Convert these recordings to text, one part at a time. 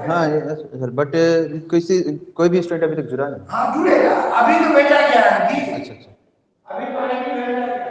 हाँ sir, but किसी कोई भी स्टूडेंट अभी तक जुड़ा नहीं। हाँ जुड़ेगा, अभी तो भेजा गया है अभी। अच्छा अच्छा। अभी तो नहीं भेजा गया।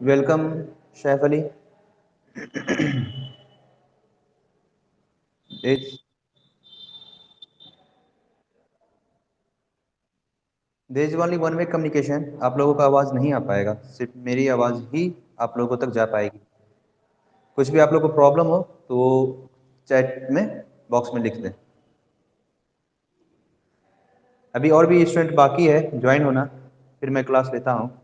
Welcome chef Ali. देज देज ओनली वन वे कम्युनिकेशन। आप लोगों का आवाज़ नहीं आ पाएगा, सिर्फ मेरी आवाज़ ही आप लोगों तक जा पाएगी। कुछ भी आप लोगों को प्रॉब्लम हो तो चैट में बॉक्स में लिख दें। अभी और भी स्टूडेंट बाकी है ज्वाइन होना, फिर मैं क्लास लेता हूँ।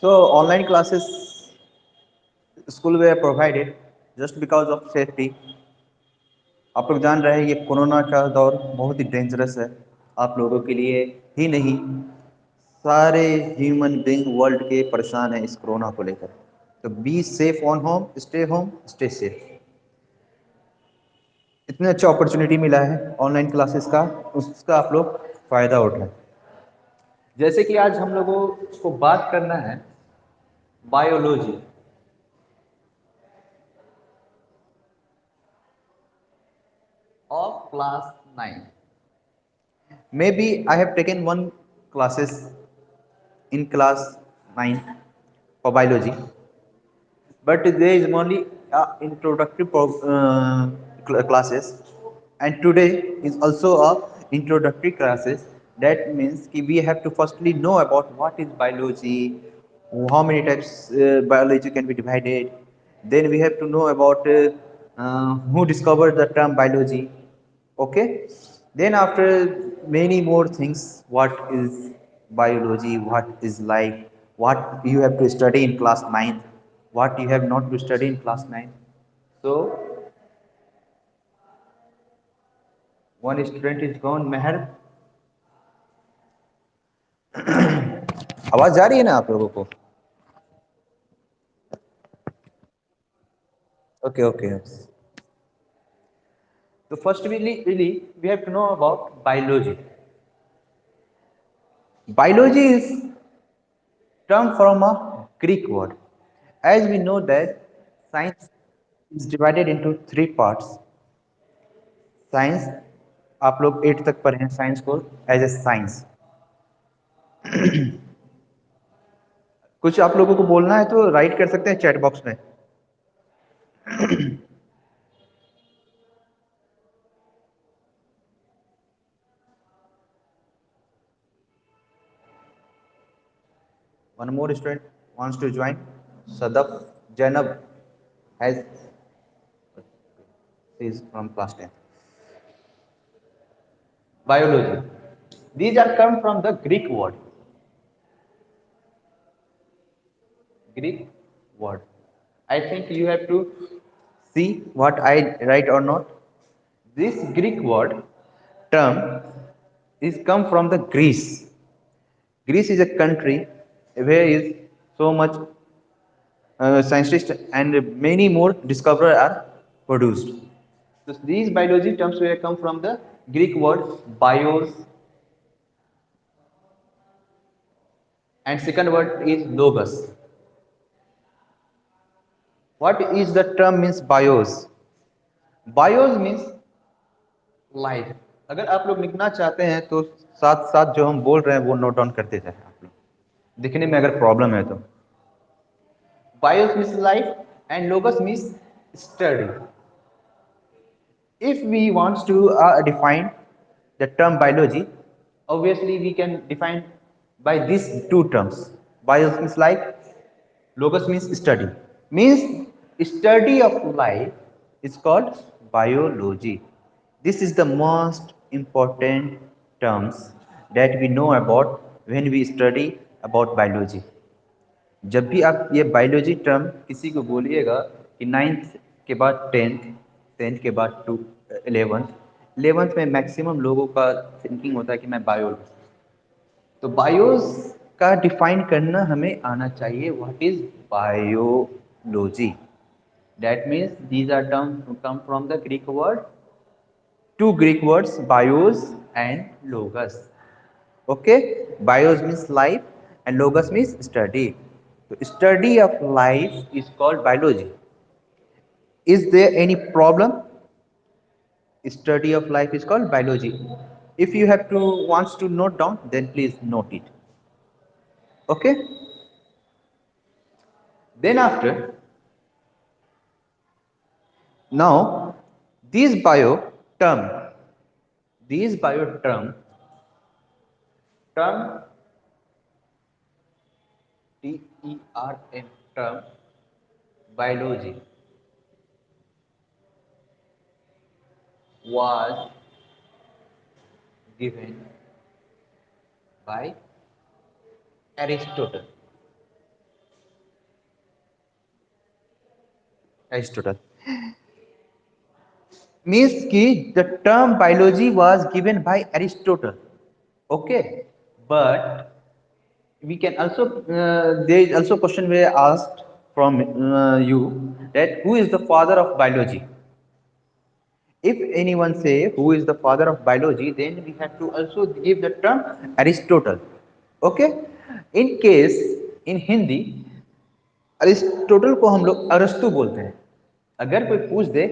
So online classes school were provided just because of safety। आप लोग जान रहे हैं ये कोरोना का दौर बहुत ही डेंजरस है, आप लोगों के लिए ही नहीं, सारे ह्यूमन बीइंग वर्ल्ड के परेशान हैं इस कोरोना को लेकर। तो be safe on home, stay safe. इतने अच्छा अपॉर्चुनिटी मिला है ऑनलाइन क्लासेस का, उसका आप लोग फायदा उठाएं। जैसे कि आज हम लोगों को बात करना है biology. Of class 9. Maybe I have taken one classes in class 9 for biology, but there is only introductory classes, and today is also a introductory classes. That means ki we have to firstly know about what is biology, how many types biology can be divided. Then we have to know about who discovered the term biology. Okay, then after many more things, what is biology, what is life, what you have to study in class 9, what you have not to study in class 9. So one student is gone, Meher। आवाज जा रही है ना आप लोगों को? Okay okay. तो first really we have to know about biology. Biology is term from a Greek word. As we know that science is divided into three parts। Science, आप लोग 8 तक पढ़े हैं साइंस को एज ए साइंस। कुछ आप लोगों को बोलना है तो राइट कर सकते हैं चैट बॉक्स में। One more student wants to join, Sadaf Zainab has. is from class 10th. Biology. These are come from the Greek word. Greek word. I think you have to see what I write or not. This Greek word term is come from the Greece. Greece is a country where is so much scientists and many more discoverer are produced. So these biology terms were come from the Greek word bios, and second word is logos. What is the term means bios? Bios means life. अगर आप लोग लिखना चाहते हैं तो साथ साथ जो हम बोल रहे हैं वो नोट डाउन करते जाए आप लोग, दिखने में अगर प्रॉब्लम है तो। BIOS means life and लोगस means study. If we want to define the term biology, obviously we can define by these two terms. Bios means life, logos means study. Means study of life is called biology. This is the most important terms that we know about when we study about biology. जब भी आप ये biology term किसी को बोलिएगा कि ninth के बाद टेंथ, टेंथ के बाद टू इलेवंथ, इलेवंथ में मैक्सिमम लोगों का थिंकिंग होता है कि मैं बायोलॉजी। तो बायोस का डिफाइन करना हमें आना चाहिए, what is biology. That means these are term come from the Greek word, two Greek words bios and logos. Okay, bios means life and logos means study. So study of life is called biology. Is there any problem? Study of life is called biology. If you have to wants to note down, then please note it. Okay. Then after, now these bio term, these bio term TERM term biology was given by Aristotle. Aristotle means कि the term biology was given by Aristotle. Okay, but we can also there is also question where asked from you that who is the father of biology. If anyone say who is the father of biology, then we have to also give the term Aristotle. Okay, in case in Hindi Aristotle को हम लोग अरस्तु बोलते हैं। अगर कोई पूछ दे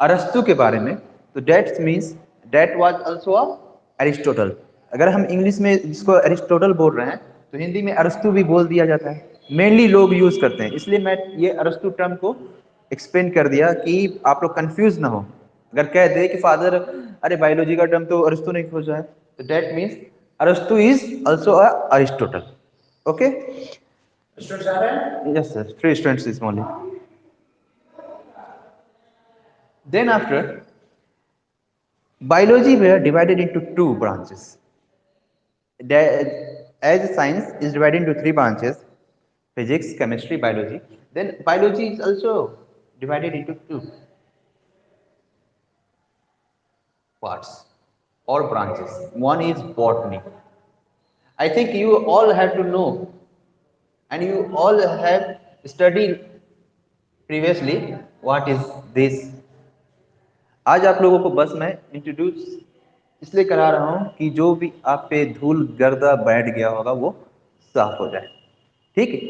अरस्तु के बारे में तो that means that was also a Aristotle. अगर हम इंग्लिश में जिसको अरिस्टोटल बोल रहे हैं तो हिंदी में अरस्तु भी बोल दिया जाता है, मेनली लोग यूज करते हैं, इसलिए मैं ये अरस्तु टर्म को एक्सप्लेन कर दिया कि आप लोग कंफ्यूज ना हो। अगर कह दे कि फादर अरे बायोलॉजी का टर्म तो अरस्तु ने खोजा है तो दैट मीन्स अरस्तु is also a Aristotle. Okay, Students are there? yes sir, three students is only. Then after, biology were divided into two branches. As science is divided into three branches, physics, chemistry, biology, then biology is also divided into two parts or branches. One is botany. I think you all have to know and you all have studied previously what is this. आज आप लोगों को बस मैं introduce इसलिए करा रहा हूं कि जो भी आप पे धूल गर्दा बैठ गया होगा वो साफ हो जाए। ठीक है,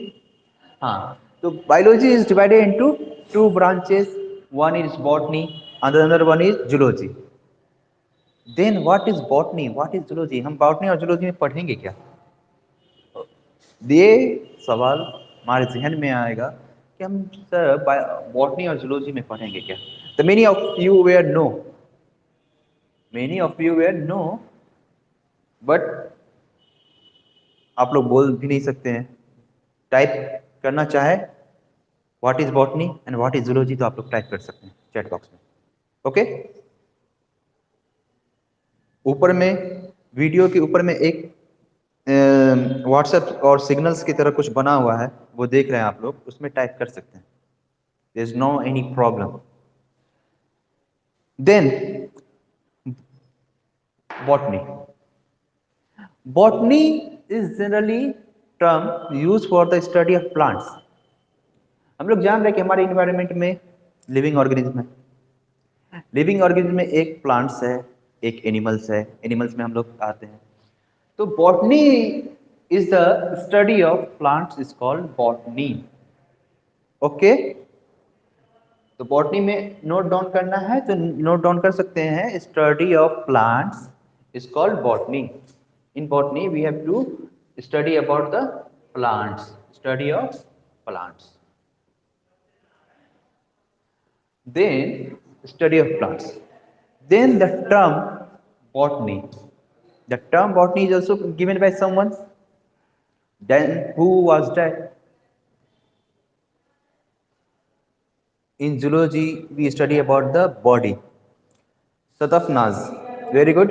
हाँ। तो biology is divided into two branches, one is botany and another one is zoology. Then what is botany, what is zoology? हम बॉटनी और जूलॉजी में पढ़ेंगे क्या? ये सवाल हमारे जहन में आएगा कि हम सर बॉटनी और जूलॉजी में पढ़ेंगे क्या? The many of you were know, many of you were know, but आप लोग बोल भी नहीं सकते हैं। टाइप करना चाहे what is botany and what is zoology तो आप लोग टाइप कर सकते हैं चैट बॉक्स में। ओके, ऊपर में वीडियो के ऊपर में एक व्हाट्सएप और सिग्नल्स की तरह कुछ बना हुआ है, वो देख रहे हैं आप लोग, उसमें टाइप कर सकते हैं, there is no any problem. Then botany, botany is generally term use for the study of plants. हम लोग जान रहे हैं कि हमारे इन्वायरमेंट में लिविंग ऑर्गेनिज्म है, लिविंग ऑर्गेनिज्म में एक प्लांट्स है, एक एनिमल्स है, एनिमल्स में हम लोग आते हैं। तो botany is the study of plants is called botany. Okay, तो बॉटनी में नोट डाउन करना है तो नोट डाउन कर सकते हैं, study of plants is called botany. In botany we have to study about the plants, study of plants. Then study of plants. Then the term botany. The term botany is also given by someone. Then who was that? In zoology, we study about the body. Sadafnaz. Very good.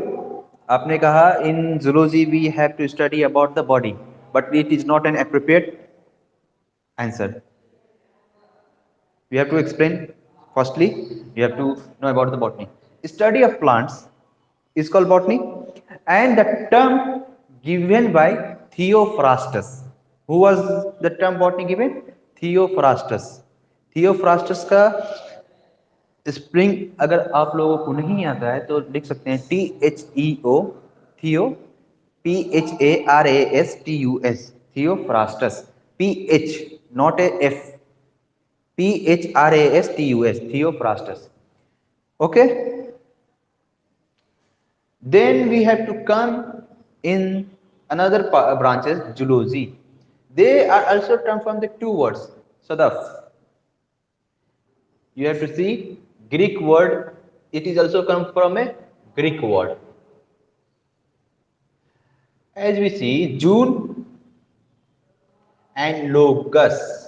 आपने कहा in zoology we have to study about the body, but it is not an appropriate answer. We have to explain. Firstly, you have to know about the botany. Study of plants is called botany, and the term given by Theophrastus. Who was the term botany given? Theophrastus. Theophrastus का spring अगर आप लोगों को नहीं आता है तो लिख सकते हैं THEO, थियो, PHARASTUS, Theophrastus, PH not a F, PHRASTUS, Theophrastus. Okay, then we have to come in another branches, zoology. They are also termed from the two words. Sadaf, you have to see Greek word, it is also come from a Greek word. As we see June and locus.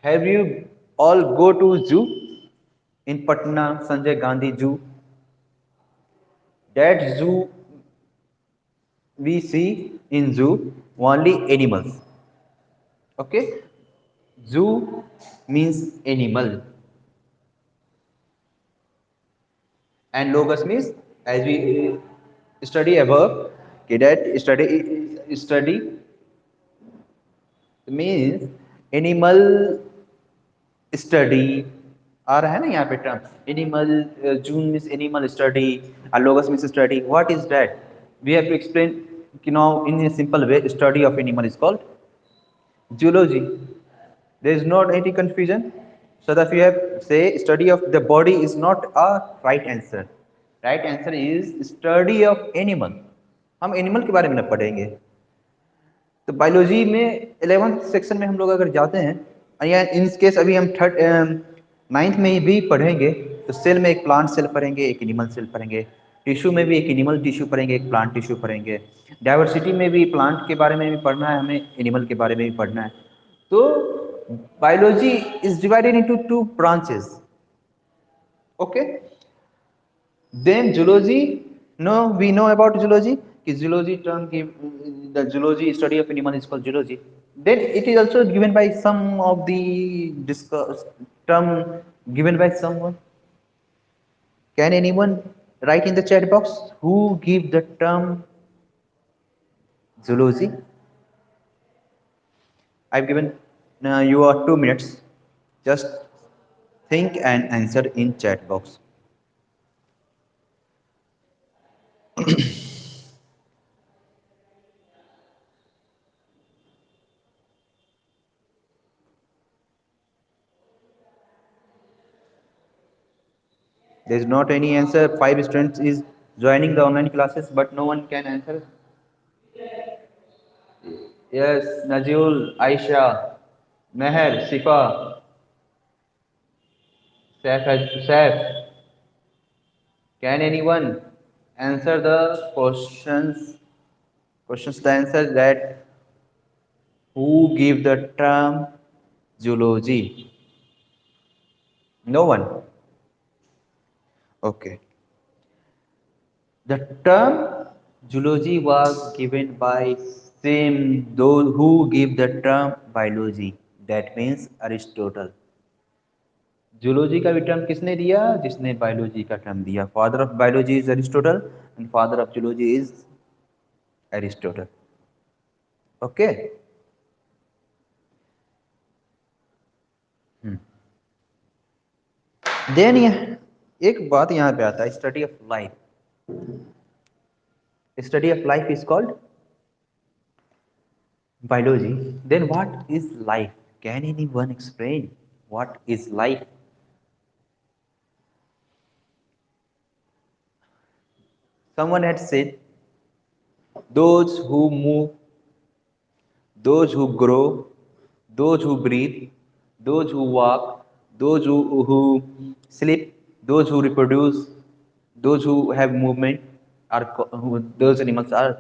Have you all go to zoo in Patna, Sanjay Gandhi Zoo? That zoo we see in zoo only animals. Okay, zoo means animal, and locus means, as we study above, okay, that study means animal study आ रहा है ना यहाँ पे term animal, zoon means animal study, logos means study, what is that? We have to explain कि now in a simple way, study of animal is called zoology. There is not any confusion. So that you have say study of the body is not a right answer. Right answer is study of animal. हम animal के बारे में ना पढ़ेंगे। तो biology में 11th section में हम लोग अगर जाते हैं या इन केस अभी हम थर्ड नाइन्थ में भी पढ़ेंगे, तो सेल में एक प्लांट सेल पढ़ेंगे, एक एनिमल सेल पढ़ेंगे, टिश्यू में भी एक एनिमल टिश्यू पढ़ेंगे, एक प्लांट टिश्यू पढ़ेंगे, डाइवर्सिटी में भी प्लांट के बारे में भी पढ़ना है हमें, एनिमल के बारे में भी पढ़ना है। तो biology is divided into two branches. Okay, then zoology, no, we know about zoology, ki zoology term give, the zoology study of animal is called zoology. Then it is also given by some of the discuss term given by someone. Can anyone write in the chat box who give the term zoology? I've given you are 2 minutes, just think and answer in chat box. There is not any answer. 5 students is joining the online classes, but no one can answer. Yes, Najiul, Aisha, Meher, Sifa, Saif. Can anyone answer the questions? Questions the answer that who give the term zoology? No one. Okay. The term zoology was given by same those who give the term biology. That means Aristotle. Zoology का भी term किसने दिया? जिसने biology का term दिया. Father of biology is Aristotle and father of zoology is Aristotle. Okay. Then एक बात यहाँ पे आता है, study of life. Study of life is called biology. Then what is life? Can anyone explain what is life? Someone had said those who move, those who grow, those who breathe, those who walk, those who sleep, those who reproduce, those who have movement are those animals are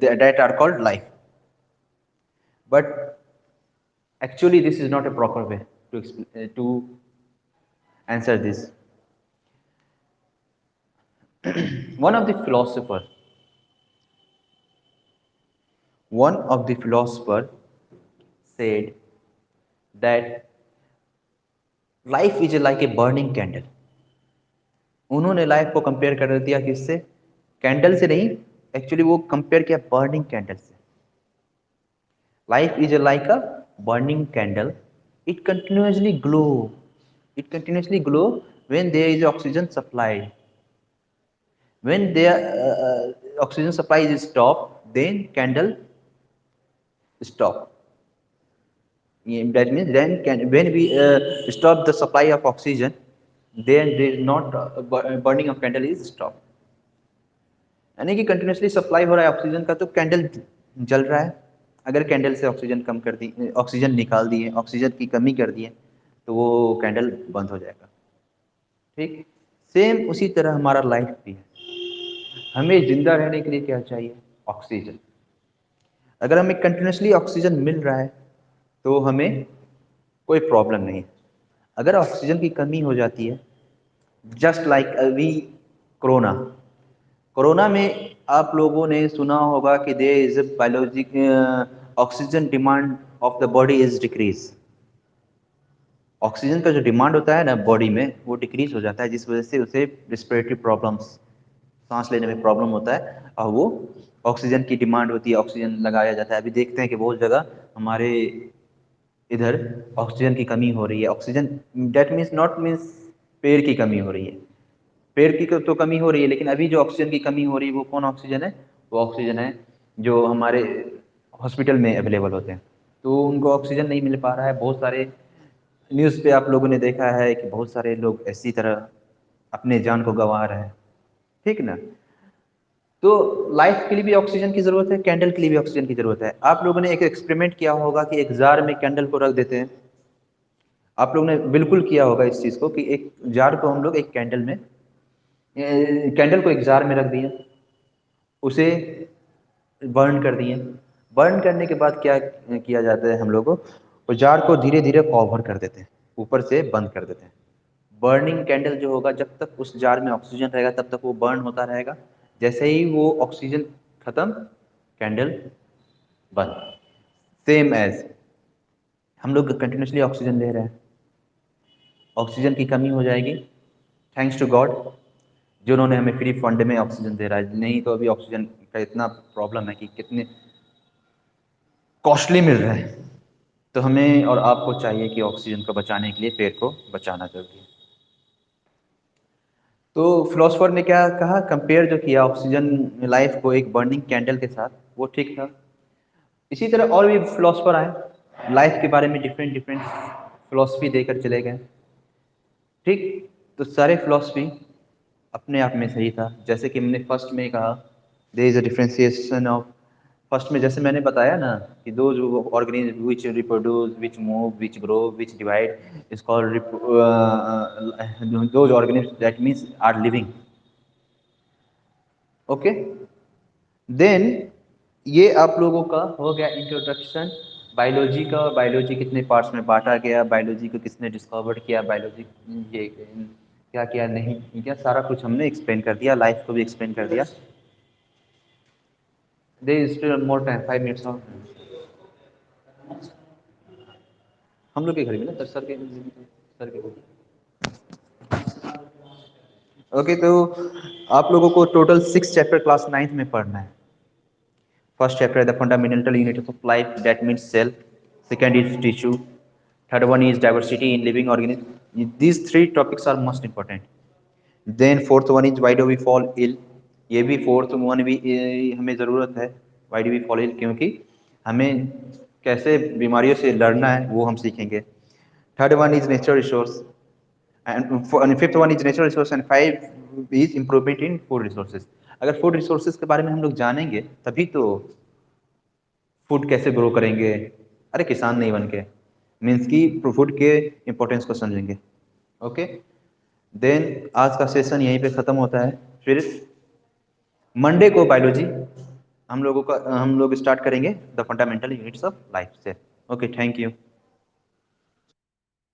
that are called life. But actually, this is not a proper way to answer this. One of the philosopher, one of the philosopher said that life is like a burning candle. उन्होंने life को compare कर दिया किससे? Candle से नहीं, actually वो compare किया burning candle से. Life is like a burning candle. It continuously glow. It continuously glow when there is oxygen supply. When their oxygen supply is stopped, then candle stop. That means then when we stop the supply of oxygen, then there is not burning of candle is stopped. यानी कि continuously supply हो रहा है oxygen का, तो candle जल रहा है. अगर कैंडल से ऑक्सीजन कम कर दी, ऑक्सीजन निकाल दिए, ऑक्सीजन की कमी कर दिए, तो वो कैंडल बंद हो जाएगा. ठीक. सेम उसी तरह हमारा लाइफ भी है. हमें जिंदा रहने के लिए क्या चाहिए? ऑक्सीजन. अगर हमें कंटिन्यूसली ऑक्सीजन मिल रहा है तो हमें कोई प्रॉब्लम नहीं है. अगर ऑक्सीजन की कमी हो जाती है, जस्ट लाइक अभी कोरोना, कोरोना में आप लोगों ने सुना होगा कि there is a biologic oxygen demand of the body is decrease. Oxygen का जो डिमांड होता है ना बॉडी में, वो डिक्रीज हो जाता है, जिस वजह से उसे रिस्पिरेटरी प्रॉब्लम्स, सांस लेने में प्रॉब्लम होता है, और वो ऑक्सीजन की डिमांड होती है, ऑक्सीजन लगाया जाता है. अभी देखते हैं कि बहुत जगह हमारे इधर ऑक्सीजन की कमी हो रही है. Oxygen that means not means पेड़ की कमी हो रही है. पेड़ की तो कमी हो रही है, लेकिन अभी जो ऑक्सीजन की कमी हो रही है वो कौन ऑक्सीजन है? वो ऑक्सीजन है जो हमारे हॉस्पिटल में अवेलेबल होते हैं. तो उनको ऑक्सीजन नहीं मिल पा रहा है. बहुत सारे न्यूज़ पे आप लोगों ने देखा है कि बहुत सारे लोग ऐसी तरह अपने जान को गंवा रहे हैं. ठीक ना. तो लाइफ के लिए भी ऑक्सीजन की जरूरत है, कैंडल के लिए भी ऑक्सीजन की जरूरत है. आप लोगों ने एक एक्सपेरिमेंट किया होगा कि एक जार में कैंडल को रख देते हैं. आप लोगों ने बिल्कुल किया होगा इस चीज को कि एक जार को हम लोग एक कैंडल में, कैंडल को एक जार में रख दिए, उसे बर्न कर दिए. बर्न करने के बाद क्या किया जाता है, हम लोग को जार को धीरे धीरे कवर कर देते हैं, ऊपर से बंद कर देते हैं. बर्निंग कैंडल जो होगा, जब तक उस जार में ऑक्सीजन रहेगा तब तक वो बर्न होता रहेगा. जैसे ही वो ऑक्सीजन खत्म, कैंडल बंद. सेम एज हम लोग कंटिन्यूसली ऑक्सीजन ले रहे हैं, ऑक्सीजन की कमी हो जाएगी. थैंक्स टू गॉड जिन्होंने हमें फ्री फंड में ऑक्सीजन दे रहा है. नहीं तो अभी ऑक्सीजन का इतना प्रॉब्लम है कि कितने कॉस्टली मिल रहा है. तो हमें और आपको चाहिए कि ऑक्सीजन को बचाने के लिए पेड़ को बचाना जरूरी है. तो फिलोसफर ने क्या कहा, कंपेयर जो किया ऑक्सीजन लाइफ को एक बर्निंग कैंडल के साथ, वो ठीक था. इसी तरह और भी फिलोसफर आए, लाइफ के बारे में डिफरेंट डिफरेंट फिलोसफी देकर चले गए. ठीक. तो सारे फिलोसफी अपने आप में सही था. जैसे कि मैंने फर्स्ट में कहा, there is a differentiation of, first में जैसे मैंने बताया ना कि दो जो organism which reproduce, which move, which grow, which divide is called those organism that means are living. Okay. Then ये आप लोगों का हो गया इंट्रोडक्शन बायोलॉजी का. बायोलॉजी कितने पार्ट्स में बांटा गया, बायोलॉजी को किसने डिस्कवर किया, बायोलॉजी ये क्या क्या नहीं क्या, सारा कुछ हमने एक्सप्लेन कर दिया, लाइफ को भी एक्सप्लेन कर दिया। They still more time, 5 minutes और। हम लोग के घर में ना सर के ओके। तो आप लोगों को टोटल 6 चैप्टर क्लास 9th में पढ़ना है। First chapter the fundamental units of life, that means cell. Second is tissue. Third one is diversity in living organism. These 3 topics are most important. Then fourth one is why do we fall ill. ये भी fourth one भी हमें ज़रूरत है, why do we fall ill, क्योंकि हमें कैसे बीमारियों से लड़ना है वो हम सीखेंगे। Third one is natural resource and fifth one is natural resource and 5 is improvement in food resources. अगर फूड रिसोर्सेज के बारे में हम लोग जानेंगे तभी तो फूड कैसे ग्रो करेंगे, अरे किसान नहीं बन के, मीन्स की फूड के इम्पोर्टेंस को समझेंगे। ओके, देन आज का सेशन यहीं पे ख़त्म होता है। फिर मंडे को बायोलॉजी हम लोग स्टार्ट करेंगे the fundamental units of life से। Okay, thank you.